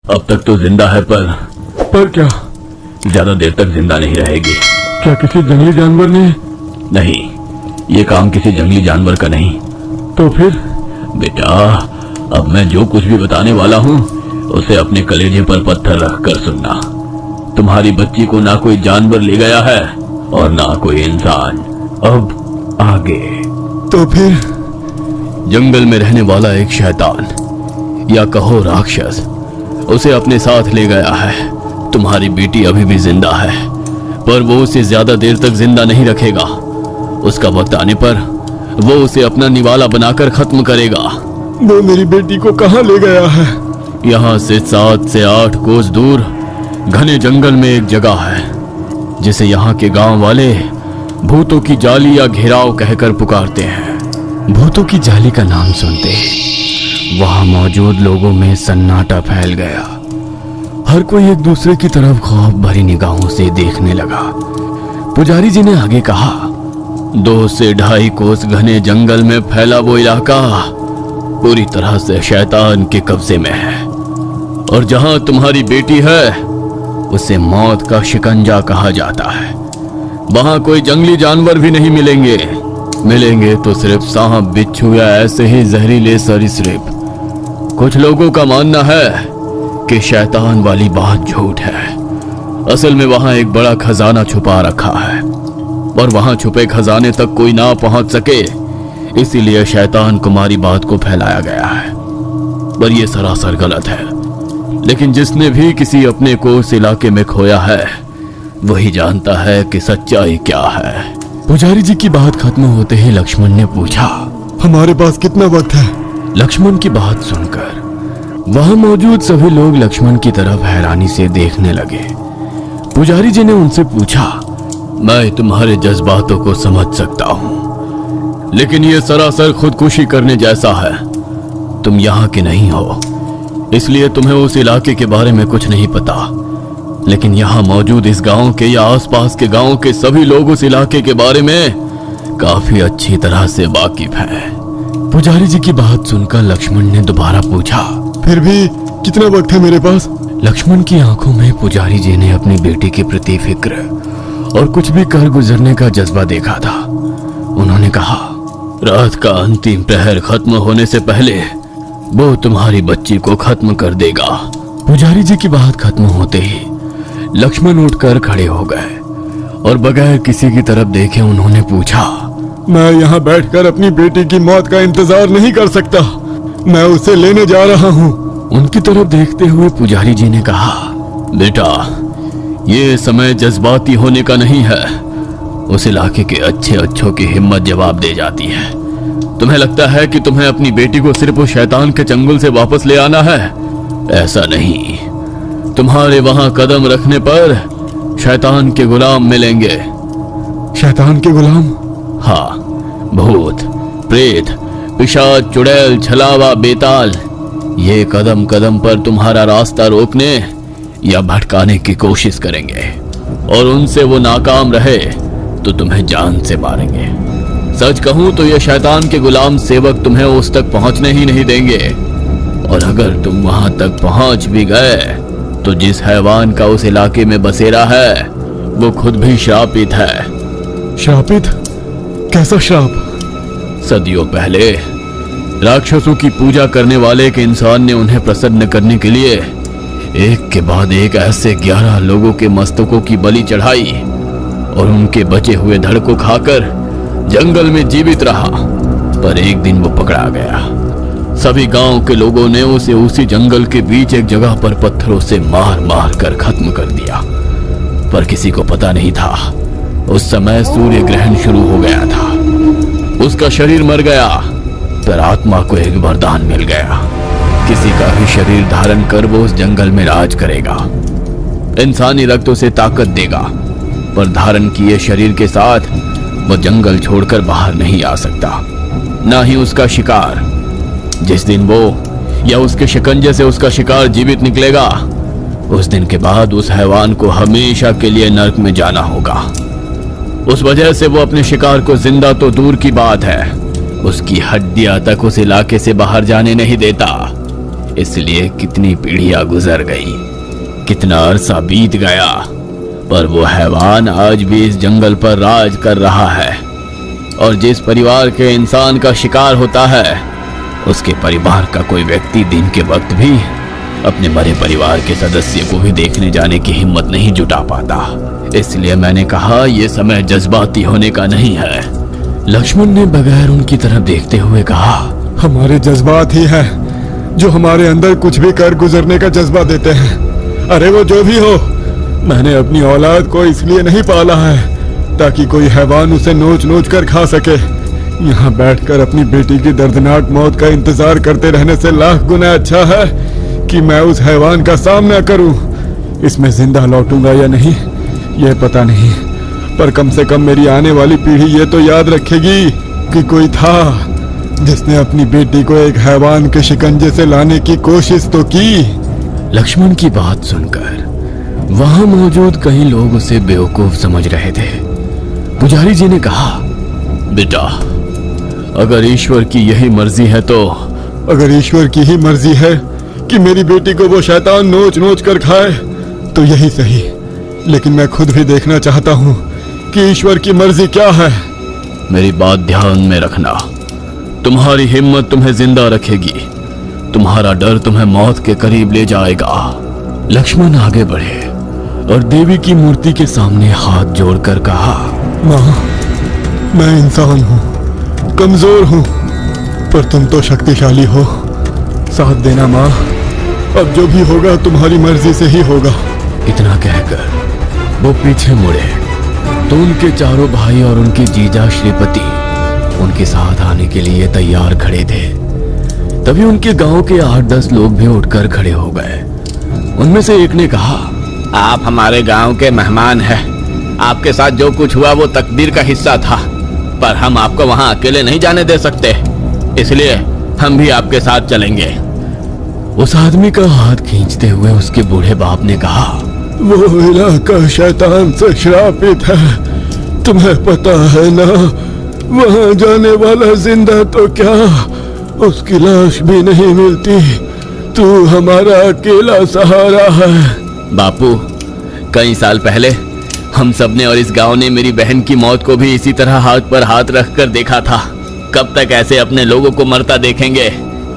अब तक तो जिंदा है पर क्या? ज्यादा देर तक जिंदा नहीं रहेगी। क्या किसी जंगली जानवर ने? नहीं, ये काम किसी जंगली जानवर का नहीं। तो फिर? बेटा, अब मैं जो कुछ भी बताने वाला हूँ उसे अपने कलेजे पर पत्थर रखकर सुनना। तुम्हारी बच्ची को ना कोई जानवर ले गया है और ना कोई इंसान। अब आगे। तो फिर? जंगल में रहने वाला एक शैतान या कहो राक्षस उसे अपने साथ ले गया है। तुम्हारी बेटी अभी भी जिंदा है, पर वो उसे ज्यादा देर तक जिंदा नहीं रखेगा। उसका वक्त आने पर वो उसे अपना निवाला बनाकर खत्म करेगा। वो मेरी बेटी को कहाँ ले गया है? यहाँ से 7 से 8 कोस दूर घने जंगल में एक जगह है जिसे यहाँ के गांव वाले भूतों की जाली या घेराव कहकर पुकारते हैं। भूतों की जाली का नाम सुनते वहां मौजूद लोगों में सन्नाटा फैल गया। हर कोई एक दूसरे की तरफ खौफ भरी निगाहों से देखने लगा। पुजारी जी ने आगे कहा, 2 से 2.5 कोस घने जंगल में फैला वो इलाका पूरी तरह से शैतान के कब्जे में है, और जहां तुम्हारी बेटी है उसे मौत का शिकंजा कहा जाता है। वहां कोई जंगली जानवर भी नहीं मिलेंगे तो सिर्फ सांप, बिच्छू या ऐसे ही जहरीले सरीसृप। कुछ लोगों का मानना है कि शैतान वाली बात झूठ है। असल में वहां एक बड़ा खजाना छुपा रखा है, और वहां छुपे खजाने तक कोई ना पहुंच सके, इसीलिए शैतान कुमारी बात को फैलाया गया है। पर यह सरासर गलत है। लेकिन जिसने भी किसी अपने को उस इलाके में खोया है वही जानता है कि सच्चाई क्या है। पुजारी जी की बात खत्म होते ही लक्ष्मण ने पूछा, हमारे पास कितना वक्त है? लक्ष्मण की बात सुनकर वहां मौजूद सभी लोग लक्ष्मण की तरफ हैरानी से देखने लगे। पुजारी जी ने उनसे पूछा, मैं तुम्हारे जज्बातों को समझ सकता हूं, लेकिन यह सरासर खुदकुशी करने जैसा है। तुम यहाँ के नहीं हो, इसलिए तुम्हें उस इलाके के बारे में कुछ नहीं पता। लेकिन यहाँ मौजूद इस गांव के या आसपास के गांव के सभी लोग उस इलाके के बारे में काफी अच्छी तरह से वाकिफ हैं। पुजारी जी की बात सुनकर लक्ष्मण ने दोबारा पूछा, फिर भी कितना वक्त है मेरे पास? लक्ष्मण की आंखों में पुजारी जी ने अपनी बेटी के प्रति फिक्र और कुछ भी कर गुजरने का जज्बा देखा था। उन्होंने कहा, रात का अंतिम प्रहर खत्म होने से पहले वो तुम्हारी बच्ची को खत्म कर देगा। पुजारी जी की बात खत्म होते ही लक्ष्मण उठकर खड़े हो गए और बगैर किसी की तरफ देखे उन्होंने पूछा, मैं यहाँ बैठकर अपनी बेटी की मौत का इंतजार नहीं कर सकता। मैं उसे लेने जा रहा हूँ। उनकी तरफ देखते हुए पुजारी जी ने कहा, बेटा, ये समय जज्बाती होने का नहीं है। उस इलाके के अच्छों की हिम्मत जवाब दे जाती है। तुम्हें लगता है कि तुम्हें अपनी बेटी को सिर्फ उस शैतान के चंगुल से वापस ले आना है? ऐसा नहीं। तुम्हारे वहां कदम रखने पर शैतान के गुलाम मिलेंगे। शैतान के गुलाम? हाँ, भूत, प्रेत, पिशाच, चुड़ैल, छलावा, बेताल, ये कदम कदम पर तुम्हारा रास्ता रोकने या भटकाने की कोशिश करेंगे, और उनसे वो नाकाम रहे तो तुम्हें जान से मारेंगे। सच कहूं तो ये शैतान के गुलाम सेवक तुम्हें उस तक पहुंचने ही नहीं देंगे, और अगर तुम वहां तक पहुंच भी गए तो जिस हैवान का उस इलाके में बसेरा है वो खुद भी श्रापित है। श्रापित? कैसा श्राप? सदियों पहले राक्षसों की पूजा करने वाले एक इंसान ने उन्हें प्रसन्न करने के लिए एक के बाद एक ऐसे 11 लोगों के मस्तकों की बलि चढ़ाई, और उनके बचे हुए धड़ को खाकर जंगल में जीवित रहा। पर एक दिन वो पकड़ा गया। सभी गांव के लोगों ने उसे उसी जंगल के बीच एक जगह पर पत्थरों से मार मार कर खत्म कर दिया। पर किसी को पता नहीं था, उस समय सूर्य ग्रहण शुरू हो गया था। उसका शरीर मर गया, पर आत्मा को एक वरदान मिल गया। किसी का भी शरीर धारण कर वो उस जंगल में राज करेगा। इंसानी रक्त उसे ताकत देगा, पर धारण किए शरीर के साथ वो जंगल छोड़कर बाहर नहीं आ सकता, ना ही उसका शिकार। जिस दिन वो या उसके शिकंजे से उसका शिकार जीवित निकलेगा, उस दिन के बाद उस हैवान को हमेशा के लिए नर्क में जाना होगा। उस वजह से वो अपने शिकार को जिंदा तो दूर की बात है, उसकी हड्डियां तक उस इलाके से बाहर जाने नहीं देता। इसलिए कितनी पीढ़ियां गुजर गई, कितना अरसा बीत गया, पर वो हैवान आज भी इस जंगल पर राज कर रहा है। और जिस परिवार के इंसान का शिकार होता है, उसके परिवार का कोई व्यक्ति दिन के वक्त भी अपने मरे परिवार के सदस्य को भी देखने जाने की हिम्मत नहीं जुटा पाता। इसलिए मैंने कहा यह समय जज्बाती होने का नहीं है। लक्ष्मण ने बगैर उनकी तरफ देखते हुए कहा, हमारे जज्बात ही है जो हमारे अंदर कुछ भी कर गुजरने का जज्बा देते हैं। अरे वो जो भी हो, मैंने अपनी औलाद को इसलिए नहीं पाला है ताकि कोई हैवान उसे नोच नोच कर खा सके। यहाँ बैठकर अपनी बेटी की दर्दनाक मौत का इंतजार करते रहने से लाख गुना अच्छा है कि मैं उस हैवान का सामना करूं। इसमें जिंदा लौटूंगा या नहीं यह पता नहीं, पर कम से कम मेरी आने वाली पीढ़ी ये तो याद रखेगी कि कोई था जिसने अपनी बेटी को एक हैवान के शिकंजे से लाने की कोशिश तो की। लक्ष्मण की बात सुनकर वहां मौजूद कई लोग उसे बेवकूफ समझ रहे थे। पुजारी जी ने कहा, बेटा, अगर ईश्वर की यही मर्जी है तो अगर ईश्वर की ही मर्जी है कि मेरी बेटी को वो शैतान नोच नोच कर खाए तो यही सही, लेकिन मैं खुद भी देखना चाहता हूँ कि ईश्वर की मर्जी क्या है। मेरी बात ध्यान में रखना। तुम्हारी हिम्मत तुम्हें जिंदा रखेगी, तुम्हारा डर तुम्हें मौत के करीब ले जाएगा। लक्ष्मण आगे बढ़े और देवी की मूर्ति के सामने हाथ जोड़कर कहा, माँ, मैं इंसान हूँ, कमजोर हूँ, पर तुम तो शक्तिशाली हो। साथ देना माँ, अब जो भी होगा तुम्हारी मर्जी से ही होगा। इतना कहकर वो पीछे मुड़े तो उनके चारों भाई और उनके जीजा श्रीपति उनके साथ आने के लिए तैयार खड़े थे। तभी उनके गांव के 8-10 लोग भी उठकर खड़े हो गए। उनमें से एक ने कहा, आप हमारे गांव के मेहमान हैं। आपके साथ जो कुछ हुआ वो तकदीर का हिस्सा था, पर हम आपको वहां अकेले नहीं जाने दे सकते, इसलिए हम भी आपके साथ चलेंगे। उस आदमी का हाथ खींचते हुए उसके बूढ़े बाप ने कहा, वो इलाका शैतान से श्रापित है, तुम्हें पता है ना। वहां जाने वाला जिंदा तो क्या, उसकी लाश भी नहीं मिलती। तू हमारा अकेला सहारा है। बापू, कई साल पहले हम सब ने और इस गांव ने मेरी बहन की मौत को भी इसी तरह हाथ पर हाथ रखकर देखा था। कब तक ऐसे अपने लोगों को मरता देखेंगे?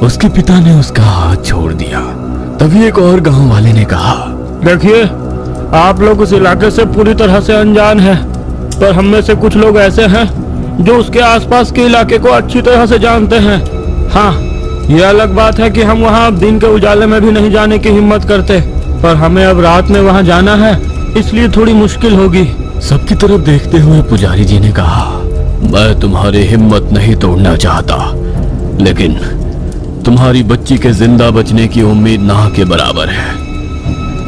उसके पिता ने उसका हाथ छोड़ दिया। तभी एक और गांव वाले ने कहा, देखिए, आप लोग उस इलाके से पूरी तरह से अनजान हैं, पर हम में से कुछ लोग ऐसे हैं जो उसके आसपास के इलाके को अच्छी तरह से जानते हैं। हाँ, यह अलग बात है कि हम वहाँ दिन के उजाले में भी नहीं जाने की हिम्मत करते, पर हमें अब रात में वहाँ जाना है, इसलिए थोड़ी मुश्किल होगी। सबकी तरफ देखते हुए पुजारी जी ने कहा, मैं तुम्हारी हिम्मत नहीं तोड़ना चाहता, लेकिन तुम्हारी बच्ची के जिंदा बचने की उम्मीद ना के बराबर है।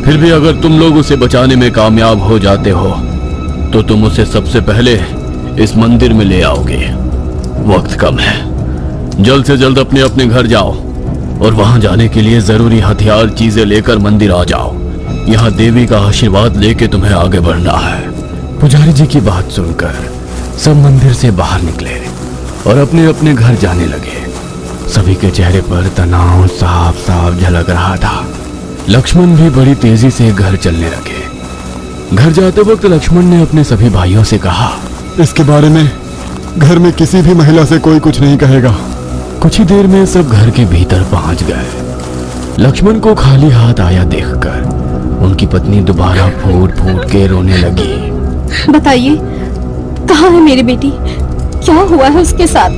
फिर भी अगर तुम लोग उसे बचाने में कामयाब हो जाते हो तो तुम उसे सबसे पहले इस मंदिर में ले आओगे। वक्त कम है, जल्द से जल्द अपने अपने घर जाओ और वहां जाने के लिए जरूरी हथियार चीजें लेकर मंदिर आ जाओ। यहाँ देवी का आशीर्वाद लेके तुम्हें आगे बढ़ना है। पुजारी जी की बात सुनकर सब मंदिर से बाहर निकले और अपने अपने घर जाने लगे। सभी के चेहरे पर तनाव साफ साफ झलक रहा था। लक्ष्मण भी बड़ी तेजी से घर चलने लगे। घर जाते वक्त लक्ष्मण ने अपने सभी भाइयों से कहा, इसके बारे में घर में किसी भी महिला से कोई कुछ नहीं कहेगा। कुछ ही देर में सब घर के भीतर पहुंच गए। लक्ष्मण को खाली हाथ आया देखकर उनकी पत्नी दोबारा फूट फूट के रोने लगी। बताइए, कहाँ है मेरी बेटी? क्या हुआ है उसके साथ?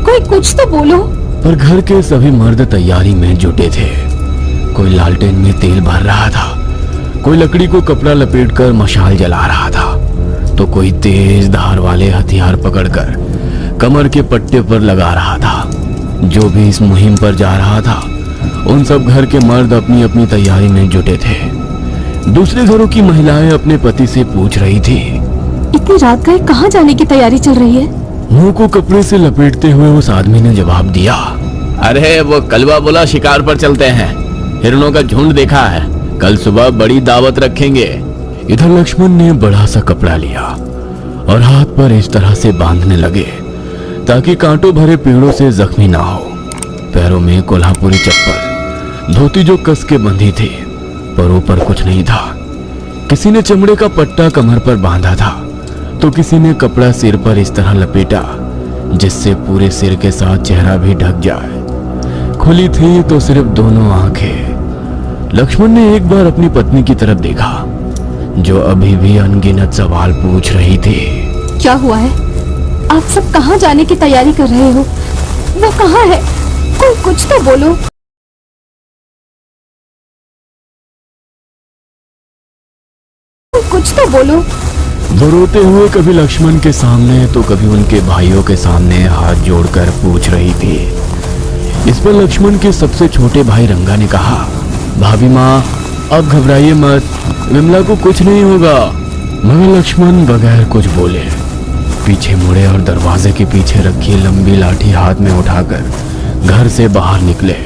कोई कुछ तो बोलो। पर घर के सभी मर्द तैयारी में जुटे थे। कोई लालटेन में तेल भर रहा था, कोई लकड़ी को कपड़ा लपेटकर मशाल जला रहा था, तो कोई तेज धार वाले हथियार पकड़कर कमर के पट्टे पर लगा रहा था। जो भी इस मुहिम पर जा रहा था, उन सब घर के मर्द अपनी अपनी तैयारी में जुटे थे। दूसरे घरों की महिलाएं अपने पति से पूछ रही थी, इतनी रात गए कहाँ जाने की तैयारी चल रही है? मुंह को कपड़े से लपेटते हुए उस आदमी ने जवाब दिया, अरे वो कलवा बोला शिकार पर चलते हैं, हिरणों का झुंड देखा है, कल सुबह बड़ी दावत रखेंगे। इधर लक्ष्मण ने बड़ा सा कपड़ा लिया और हाथ पर इस तरह से बांधने लगे ताकि कांटों भरे पेड़ों से जख्मी ना हो। पैरों में कोल्हापुरी चप्पल धोती जो कस के बंधी थी, पर ऊपर कुछ नहीं था। किसी ने चमड़े का पट्टा कमर पर बांधा था, तो किसी ने कपड़ा सिर पर इस तरह लपेटा जिससे पूरे सिर के साथ चेहरा भी ढक जाए। खुली थी तो सिर्फ दोनों आंखें। लक्ष्मण ने एक बार अपनी पत्नी की तरफ देखा, जो अभी भी अनगिनत सवाल पूछ रही थी। क्या हुआ है? आप सब कहाँ जाने की तैयारी कर रहे हो? वो कहाँ है? कोई कुछ तो बोलो। कुछ तो बोलो। वो रोते हुए कभी लक्ष्मण के सामने तो कभी उनके भाइयों के सामने हाथ जोड़कर पूछ रही थी। इस पर लक्ष्मण के सबसे छोटे भाई रंगा ने कहा, भाभी माँ अब घबराइए मत, विमला को कुछ नहीं होगा। मगर लक्ष्मण बगैर कुछ बोले पीछे मुड़े और दरवाजे के पीछे रखी लंबी लाठी हाथ में उठाकर घर से बाहर निकले।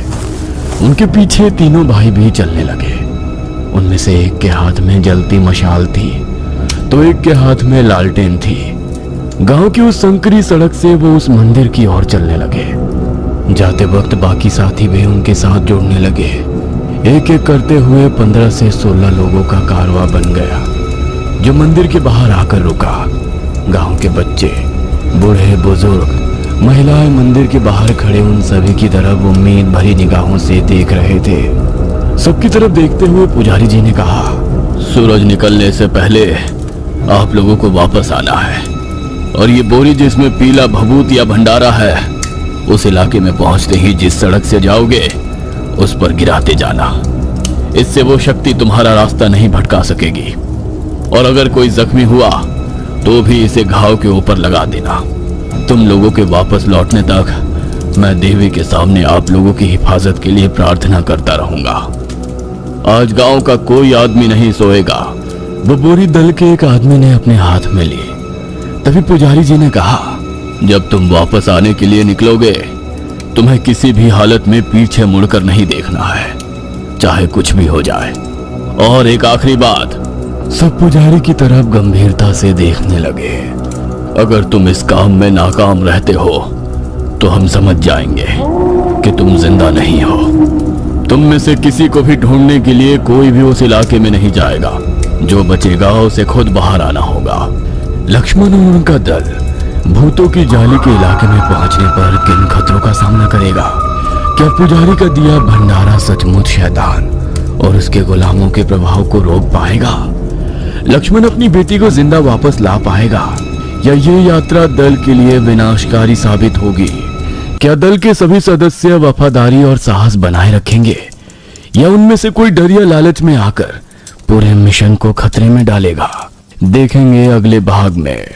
उनके पीछे तीनों भाई भी चलने लगे। उनमें से एक के हाथ में जलती मशाल थी तो एक के हाथ में लालटेन थी। गांव की उस संकरी सड़क से वो उस मंदिर की ओर चलने लगे। जाते वक्त बाकी साथी भी उनके साथ जुड़ने लगे। एक एक करते हुए 15 से 16 लोगों का कारवां बन गया, जो मंदिर के बाहर आकर रुका। गांव के बच्चे, बूढ़े, बुजुर्ग, महिलाएं मंदिर के बाहर खड़े उन सभी की तरफ उम्मीद भरी निगाहों से देख रहे थे। सबकी तरफ देखते हुए पुजारी जी ने कहा, सूरज निकलने से पहले आप लोगों को वापस आना है, और ये बोरी जिसमें पीला भभूत या भंडारा है, उस इलाके में पहुंचते ही जिस सड़क से जाओगे उस पर गिराते जाना। इससे वो शक्ति तुम्हारा रास्ता नहीं भटका सकेगी। और अगर कोई जख्मी हुआ तो भी इसे घाव के ऊपर लगा देना। तुम लोगों के वापस लौटने तक मैं देवी के सामने आप लोगों की हिफाजत के लिए प्रार्थना करता रहूंगा। आज गांव का कोई आदमी नहीं सोएगा। वो बोरी दल के एक आदमी ने अपने हाथ में ली। तभी पुजारी जी ने कहा, जब तुम वापस आने के लिए निकलोगे तुम्हें किसी भी हालत में पीछे मुड़कर नहीं देखना है, चाहे कुछ भी हो जाए। और एक आखिरी बात, सब पुजारी की तरफ गंभीरता से देखने लगे। अगर तुम इस काम में नाकाम रहते हो तो हम समझ जाएंगे कि तुम जिंदा नहीं हो। तुम में से किसी को भी ढूंढने के लिए कोई भी उस इलाके में नहीं जाएगा। जो बचेगा उसे खुद बाहर आना होगा। लक्ष्मण और उनका दल भूतों की जाली के इलाके में पहुंचने पर किन खतरों का सामना करेगा? क्या पुजारी का दिया भंडारा सचमुच शैतान और उसके गुलामों के प्रभाव को रोक पाएगा? लक्ष्मण अपनी बेटी को जिंदा वापस ला पाएगा, या ये यात्रा दल के लिए विनाशकारी साबित होगी? क्या दल के सभी सदस्य वफादारी और साहस बनाए रखेंगे, या उनमें से कोई डर या लालच में आकर पूरे मिशन को खतरे में डालेगा? देखेंगे अगले भाग में।